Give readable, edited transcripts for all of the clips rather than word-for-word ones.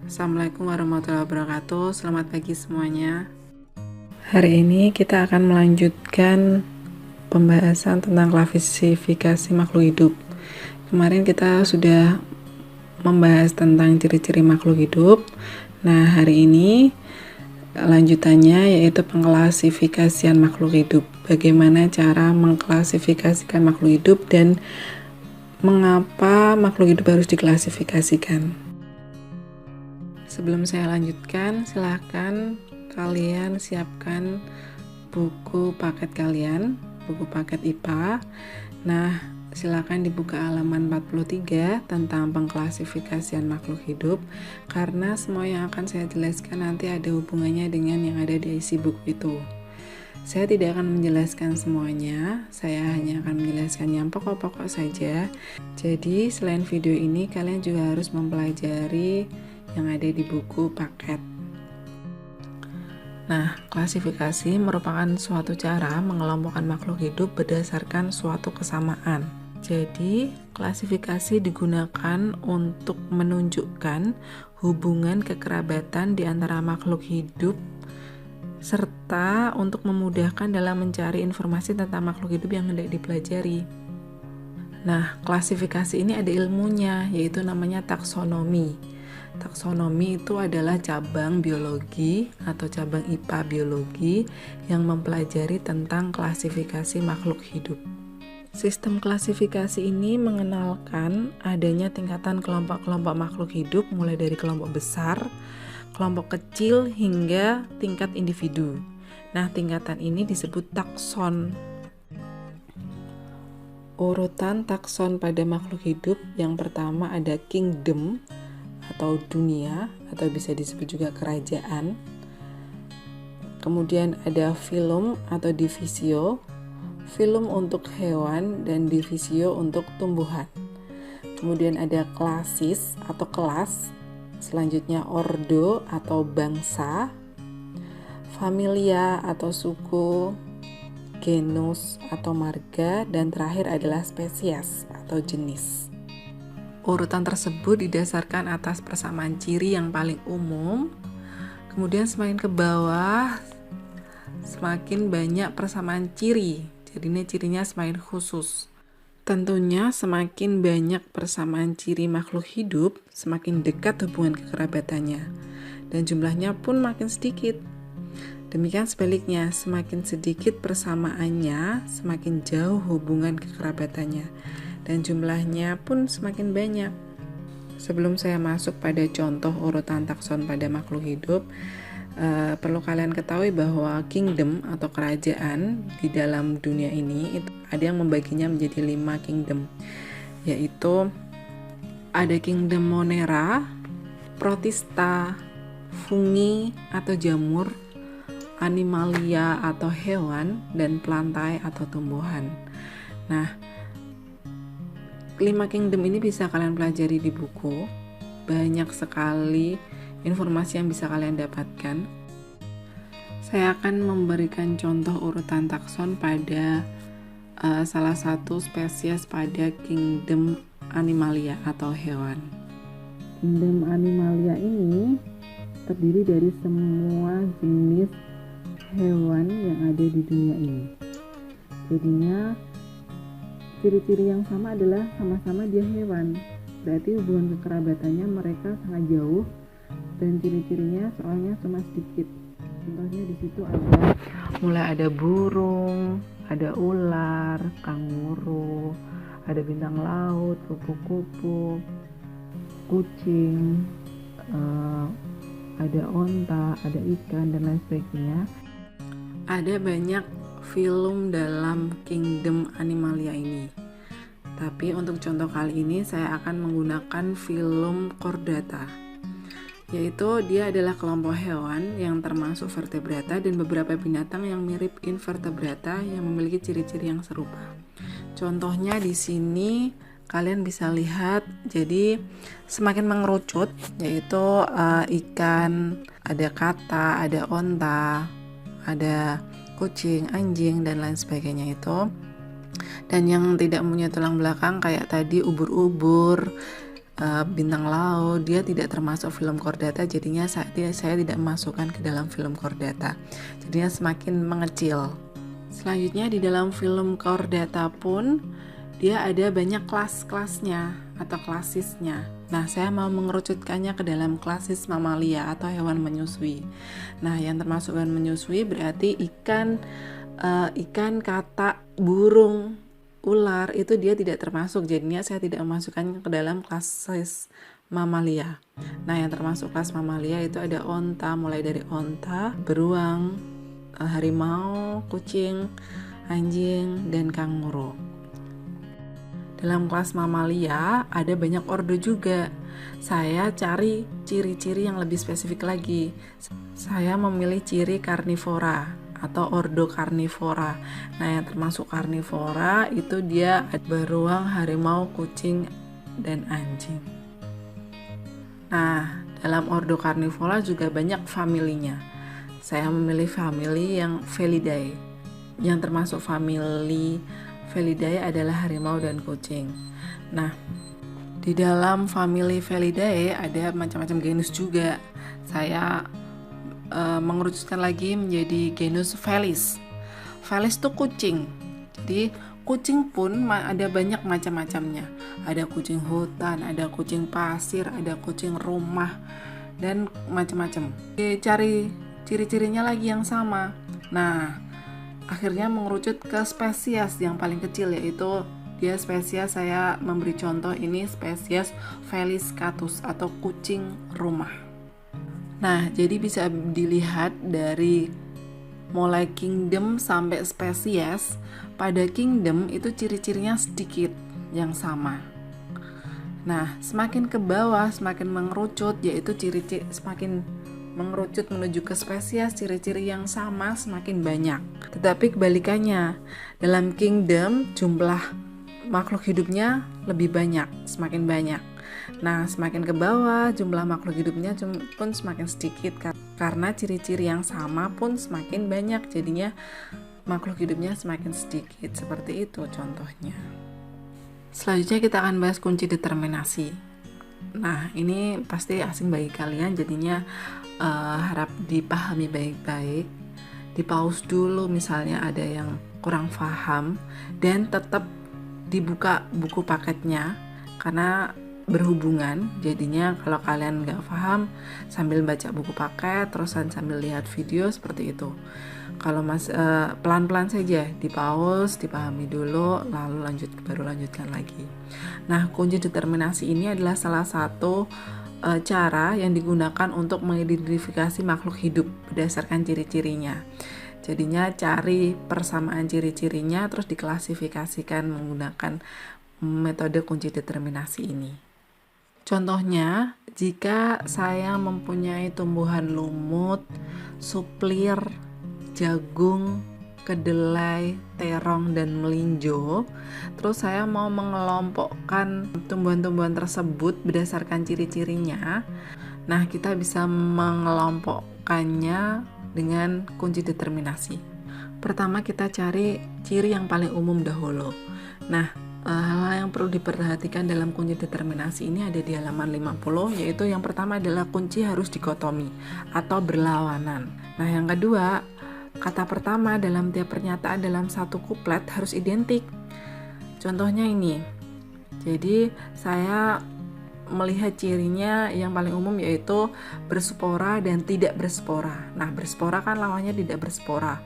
Assalamualaikum warahmatullahi wabarakatuh. Selamat pagi semuanya. Hari ini kita akan melanjutkan pembahasan tentang klasifikasi makhluk hidup. Kemarin kita sudah membahas tentang ciri-ciri makhluk hidup. Nah, hari ini lanjutannya yaitu pengklasifikasian makhluk hidup. Bagaimana cara mengklasifikasikan makhluk hidup dan mengapa makhluk hidup harus diklasifikasikan. Sebelum saya lanjutkan, silahkan kalian siapkan buku paket kalian, buku paket IPA. Nah, silahkan dibuka halaman 43 tentang pengklasifikasian makhluk hidup, karena semua yang akan saya jelaskan nanti ada hubungannya dengan yang ada di isi buku itu. Saya tidak akan menjelaskan semuanya, saya hanya akan menjelaskan yang pokok-pokok saja. Jadi, selain video ini, kalian juga harus mempelajari yang ada di buku paket. Nah, klasifikasi merupakan suatu cara mengelompokkan makhluk hidup berdasarkan suatu kesamaan. Jadi, klasifikasi digunakan untuk menunjukkan hubungan kekerabatan di antara makhluk hidup serta untuk memudahkan dalam mencari informasi tentang makhluk hidup yang hendak dipelajari. Nah, klasifikasi ini ada ilmunya, yaitu namanya taksonomi. Taksonomi itu adalah cabang biologi atau cabang IPA biologi yang mempelajari tentang klasifikasi makhluk hidup. Sistem klasifikasi ini mengenalkan adanya tingkatan kelompok-kelompok makhluk hidup mulai dari kelompok besar, kelompok kecil hingga tingkat individu. Nah, tingkatan ini disebut takson. Urutan takson pada makhluk hidup yang pertama ada kingdom atau dunia, atau bisa disebut juga kerajaan. Kemudian ada phylum atau divisio, phylum untuk hewan dan divisio untuk tumbuhan. Kemudian ada klasis atau kelas, selanjutnya ordo atau bangsa, familia atau suku, genus atau marga, dan terakhir adalah spesies atau jenis. Urutan tersebut didasarkan atas persamaan ciri yang paling umum. Kemudian semakin ke bawah semakin banyak persamaan ciri. Jadi ini cirinya semakin khusus. Tentunya semakin banyak persamaan ciri makhluk hidup, semakin dekat hubungan kekerabatannya. Dan jumlahnya pun makin sedikit. Demikian sebaliknya, semakin sedikit persamaannya, semakin jauh hubungan kekerabatannya. Dan jumlahnya pun semakin banyak. Sebelum saya masuk pada contoh urutan takson pada makhluk hidup, perlu kalian ketahui bahwa kingdom atau kerajaan di dalam dunia ini itu ada yang membaginya menjadi 5 kingdom, yaitu ada kingdom Monera, Protista, Fungi atau jamur, Animalia atau hewan, dan Plantae atau tumbuhan. Nah, 5 kingdom ini bisa kalian pelajari di buku. Banyak sekali informasi yang bisa kalian dapatkan. Saya akan memberikan contoh urutan takson pada salah satu spesies pada kingdom Animalia atau hewan. Kingdom Animalia ini terdiri dari semua jenis hewan yang ada di dunia ini. Jadinya ciri-ciri yang sama adalah sama-sama dia hewan. Berarti hubungan kekerabatannya mereka sangat jauh dan ciri-cirinya soalnya cuma sedikit. Contohnya di situ ada burung, ada ular, kanguru, ada bintang laut, kupu-kupu, kucing, ada onta, ada ikan, dan lain sebagainya. Ada banyak phylum dalam kingdom Animalia ini. Tapi untuk contoh kali ini saya akan menggunakan phylum Chordata, yaitu dia adalah kelompok hewan yang termasuk vertebrata dan beberapa binatang yang mirip invertebrata yang memiliki ciri-ciri yang serupa. Contohnya di sini kalian bisa lihat, jadi semakin mengerucut, yaitu ikan, ada kata, ada onta, ada kucing, anjing, dan lain sebagainya itu. Dan yang tidak punya tulang belakang kayak tadi ubur-ubur, bintang laut, dia tidak termasuk film chordata, jadinya saya tidak memasukkan ke dalam film chordata, jadinya semakin mengecil. Selanjutnya di dalam film chordata pun dia ada banyak kelas-kelasnya atau klasisnya. Nah, saya mau mengerucutkannya ke dalam klasis mamalia atau hewan menyusui. Nah, yang termasuk hewan menyusui berarti ikan, katak, burung, ular itu dia tidak termasuk, jadinya saya tidak memasukkannya ke dalam klasis mamalia. Nah, yang termasuk kelas mamalia itu ada onta, mulai dari onta, beruang, harimau, kucing, anjing, dan kanguru. Dalam kelas mamalia ada banyak ordo juga. Saya cari ciri-ciri yang lebih spesifik lagi. Saya memilih ciri karnivora atau ordo karnivora. Nah, yang termasuk karnivora itu dia beruang, harimau, kucing, dan anjing. Nah, dalam ordo karnivora juga banyak familinya. Saya memilih famili yang Felidae. Yang termasuk famili Felidae adalah harimau dan kucing. Nah, di dalam famili Felidae ada macam-macam genus juga. Saya mengerucutkan lagi menjadi genus Felis. Felis itu kucing. Jadi kucing pun ada banyak macam-macamnya. Ada kucing hutan, ada kucing pasir, ada kucing rumah, dan macam-macam. Cari ciri-cirinya lagi yang sama. Nah, akhirnya mengerucut ke spesies yang paling kecil, yaitu dia spesies, saya memberi contoh ini spesies Felis catus atau kucing rumah. Nah, jadi bisa dilihat dari mulai kingdom sampai spesies. Pada kingdom itu ciri-cirinya sedikit yang sama. Nah, semakin ke bawah semakin mengerucut, yaitu ciri-ciri semakin mengerucut menuju ke spesies, ciri-ciri yang sama semakin banyak. Tetapi kebalikannya, dalam kingdom jumlah makhluk hidupnya lebih banyak, semakin banyak. Nah, semakin ke bawah jumlah makhluk hidupnya pun semakin sedikit karena ciri-ciri yang sama pun semakin banyak, jadinya makhluk hidupnya semakin sedikit. Seperti itu contohnya. Selanjutnya kita akan bahas kunci determinasi. Nah, ini pasti asing bagi kalian, jadinya harap dipahami baik-baik. Di-pause dulu misalnya ada yang kurang paham, dan tetap dibuka buku paketnya karena berhubungan. Jadinya kalau kalian nggak paham sambil baca buku paket terusan sambil lihat video seperti itu. Kalau pelan-pelan saja, di-pause, dipahami dulu, lalu baru lanjutkan lagi. Nah, kunci determinasi ini adalah salah satu cara yang digunakan untuk mengidentifikasi makhluk hidup berdasarkan ciri-cirinya. Jadinya cari persamaan ciri-cirinya terus diklasifikasikan menggunakan metode kunci determinasi ini. Contohnya, jika saya mempunyai tumbuhan lumut, suplir, jagung, kedelai, terong, dan melinjo, terus saya mau mengelompokkan tumbuhan-tumbuhan tersebut berdasarkan ciri-cirinya. Nah, kita bisa mengelompokkannya dengan kunci determinasi. Pertama, kita cari ciri yang paling umum dahulu. Nah, hal yang perlu diperhatikan dalam kunci determinasi ini ada di halaman 50, yaitu yang pertama adalah kunci harus dikotomi atau berlawanan. Nah, yang kedua, kata pertama dalam tiap pernyataan dalam satu kuplet harus identik. Contohnya ini. Jadi, saya melihat cirinya yang paling umum yaitu berspora dan tidak berspora. Nah, berspora kan lawannya tidak berspora.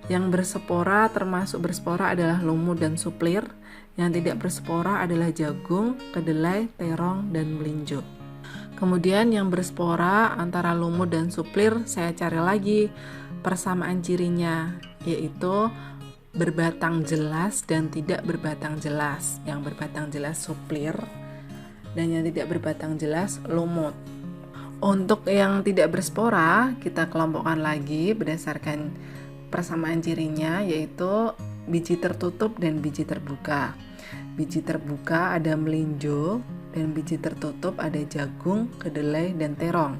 Yang berspora termasuk berspora adalah lumut dan suplir. Yang tidak berspora adalah jagung, kedelai, terong, dan melinjo. Kemudian yang berspora antara lumut dan suplir saya cari lagi persamaan cirinya, yaitu berbatang jelas dan tidak berbatang jelas. Yang berbatang jelas suplir dan yang tidak berbatang jelas lumut. Untuk yang tidak berspora kita kelompokkan lagi berdasarkan persamaan cirinya, yaitu biji tertutup dan biji terbuka. Biji terbuka ada melinjo dan biji tertutup ada jagung, kedelai, dan terong.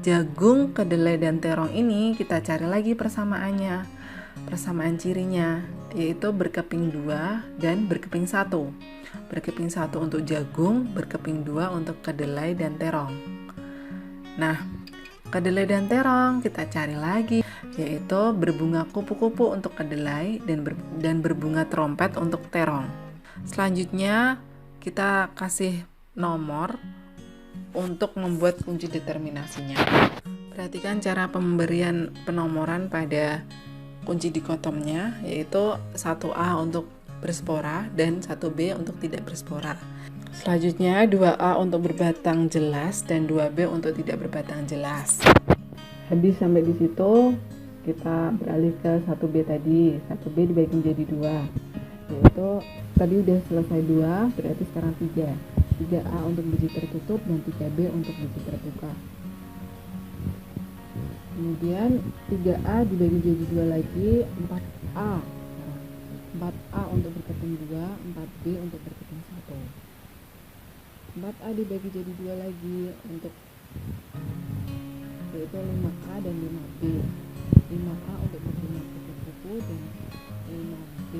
Jagung, kedelai, dan terong ini kita cari lagi persamaannya. persamaan cirinya, yaitu berkeping 2 dan berkeping 1. Berkeping 1 untuk jagung, berkeping 2 untuk kedelai dan terong. Nah, kedelai dan terong kita cari lagi, yaitu berbunga kupu-kupu untuk kedelai dan berbunga trompet untuk terong. Selanjutnya kita kasih nomor untuk membuat kunci determinasinya. Perhatikan cara pemberian penomoran pada kunci dikotomnya, yaitu 1A untuk berspora dan 1B untuk tidak berspora. Selanjutnya 2A untuk berbatang jelas dan 2B untuk tidak berbatang jelas. Habis sampai di situ, kita beralih ke 1B tadi. 1B dibagi menjadi 2, yaitu tadi udah selesai 2, berarti sekarang 3. 3A untuk biji tertutup dan 3B untuk biji terbuka. Kemudian 3A dibagi jadi 2 lagi, 4A. 4A untuk berkeping 2, 4B untuk berkeping 1. 4A dibagi jadi 2 lagi untuk yaitu 5A dan 5B. 5A untuk berbunga kupu-kupu dan 5B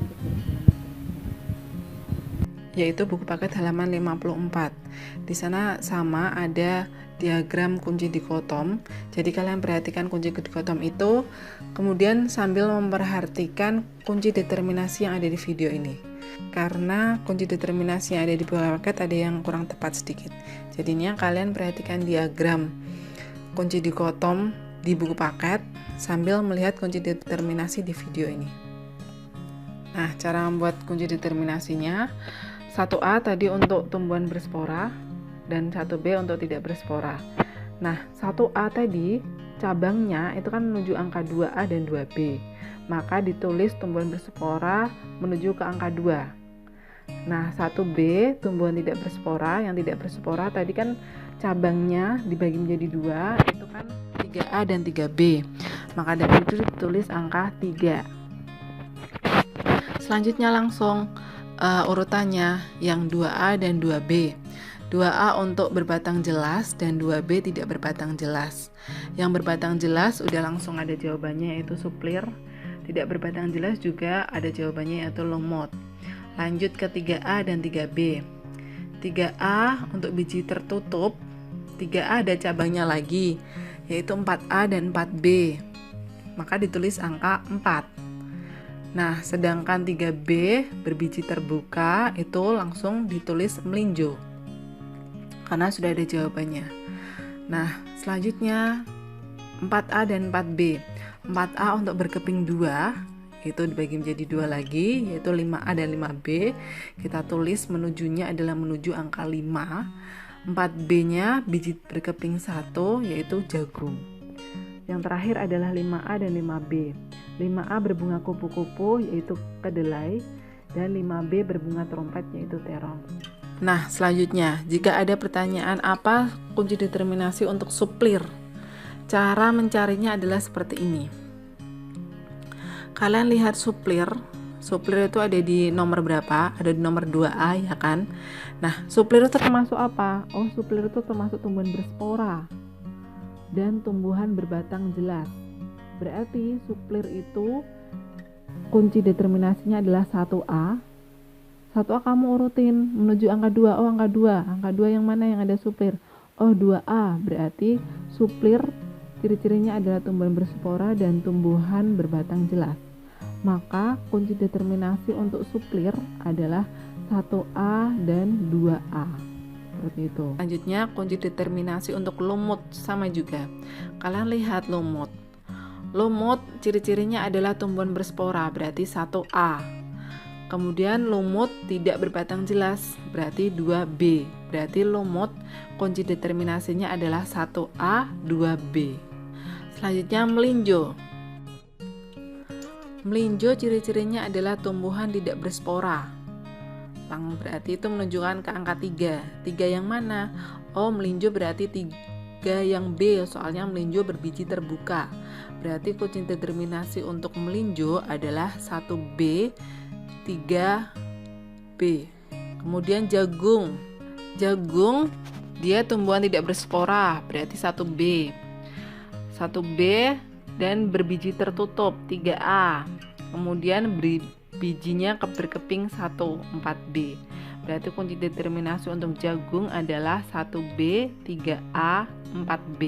untuk berbunga yaitu buku paket halaman 54. Di sana sama ada diagram kunci dikotom. Jadi kalian perhatikan kunci dikotom itu, kemudian sambil memperhatikan kunci determinasi yang ada di video ini. Karena kunci determinasi yang ada di buku paket ada yang kurang tepat sedikit. Jadinya kalian perhatikan diagram kunci dikotom di buku paket sambil melihat kunci determinasi di video ini. Nah, cara membuat kunci determinasinya, 1A tadi untuk tumbuhan berspora dan 1B untuk tidak berspora. Nah, 1A tadi cabangnya itu kan menuju angka 2A dan 2B. Maka ditulis tumbuhan berspora menuju ke angka 2. Nah, 1B tumbuhan tidak berspora, yang tidak berspora tadi kan cabangnya dibagi menjadi 2, itu kan 3A dan 3B. Maka dari itu ditulis angka 3. Selanjutnya langsung urutannya yang 2A dan 2B. 2A untuk berbatang jelas dan 2B tidak berbatang jelas. Yang berbatang jelas udah langsung ada jawabannya, yaitu suplir. Tidak berbatang jelas juga ada jawabannya, yaitu lumut. Lanjut ke 3A dan 3B. 3A untuk biji tertutup, 3A ada cabangnya lagi, yaitu 4A dan 4B. Maka ditulis angka 4. Nah, sedangkan 3B berbiji terbuka itu langsung ditulis melinjo karena sudah ada jawabannya. Nah, selanjutnya 4A dan 4B. 4A untuk berkeping 2 itu dibagi menjadi 2 lagi, yaitu 5A dan 5B. Kita tulis menujunya adalah menuju angka 5. 4B-nya biji berkeping 1, yaitu jagung. Yang terakhir adalah 5A dan 5B. 5A berbunga kupu-kupu, yaitu kedelai, dan 5B berbunga trompet, yaitu terong. Nah, selanjutnya, jika ada pertanyaan apa kunci determinasi untuk suplir, cara mencarinya adalah seperti ini. Kalian lihat suplir itu ada di nomor berapa? Ada di nomor 2A, ya kan? Nah, suplir itu termasuk apa? Oh, suplir itu termasuk tumbuhan berspora dan tumbuhan berbatang jelas. Berarti suplir itu kunci determinasinya adalah 1A. 1A kamu urutin menuju angka 2. Oh, angka 2. Angka 2 yang mana yang ada suplir? Oh, 2A. Berarti suplir ciri-cirinya adalah tumbuhan berspora dan tumbuhan berbatang jelas. Maka kunci determinasi untuk suplir adalah 1A dan 2A. Seperti itu. Selanjutnya kunci determinasi untuk lumut sama juga. Kalian lihat lumut. Lumut ciri-cirinya adalah tumbuhan berspora, berarti 1A. Kemudian lumut tidak berbatang jelas, berarti 2B. Berarti lumut kunci determinasinya adalah 1A, 2B. Selanjutnya melinjo. Melinjo ciri-cirinya adalah tumbuhan tidak berspora. Berarti itu menunjukkan ke angka 3. 3 yang mana? Oh, melinjo berarti 3 yang B, soalnya melinjo berbiji terbuka. Berarti kunci determinasi untuk melinjo adalah 1B, 3B. Kemudian jagung. Jagung dia tumbuhan tidak berspora, berarti 1B. 1B dan berbiji tertutup 3A. Kemudian bijinya berkeping 1 4B. Berarti kunci determinasi untuk jagung adalah 1B, 3A, 4B.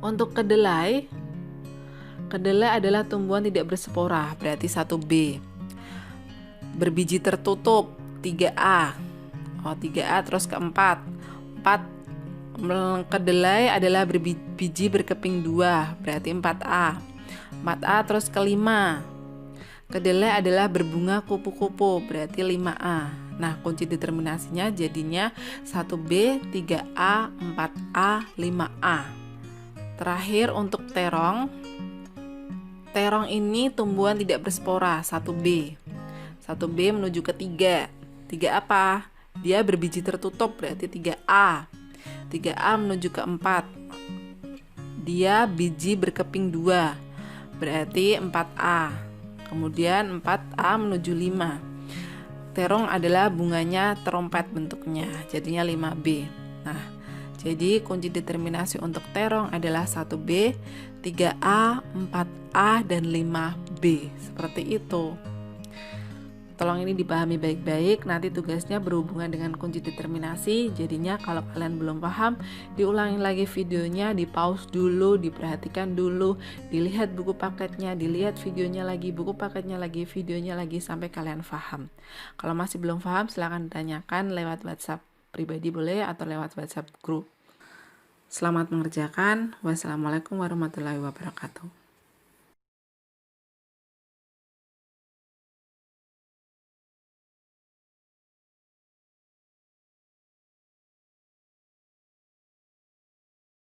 Untuk kedelai adalah tumbuhan tidak berspora, berarti 1B. Berbiji tertutup 3A. 3A terus keempat. 4 kedelai adalah berbiji berkeping 2, berarti 4A. 4A terus kelima. Kedelai adalah berbunga kupu-kupu, berarti 5A. Nah, kunci determinasinya jadinya 1B, 3A, 4A, 5A. Terakhir untuk terong. Terong ini tumbuhan tidak berspora, 1B. 1B menuju ke 3. 3 apa? Dia berbiji tertutup, berarti 3A. 3A menuju ke 4. Dia biji berkeping 2, berarti 4A. Kemudian 4A menuju 5. Terong adalah bunganya trompet bentuknya, jadinya 5B. Nah, jadi kunci determinasi untuk terong adalah 1B, 3A, 4A, dan 5B. Seperti itu. Tolong ini dipahami baik-baik, nanti tugasnya berhubungan dengan kunci determinasi. Jadinya kalau kalian belum paham, diulangi lagi videonya, di pause dulu, diperhatikan dulu, dilihat buku paketnya, dilihat videonya lagi, buku paketnya lagi, videonya lagi, sampai kalian paham. Kalau masih belum paham, silahkan tanyakan lewat WhatsApp pribadi boleh, atau lewat WhatsApp grup. Selamat mengerjakan. Wassalamualaikum warahmatullahi wabarakatuh.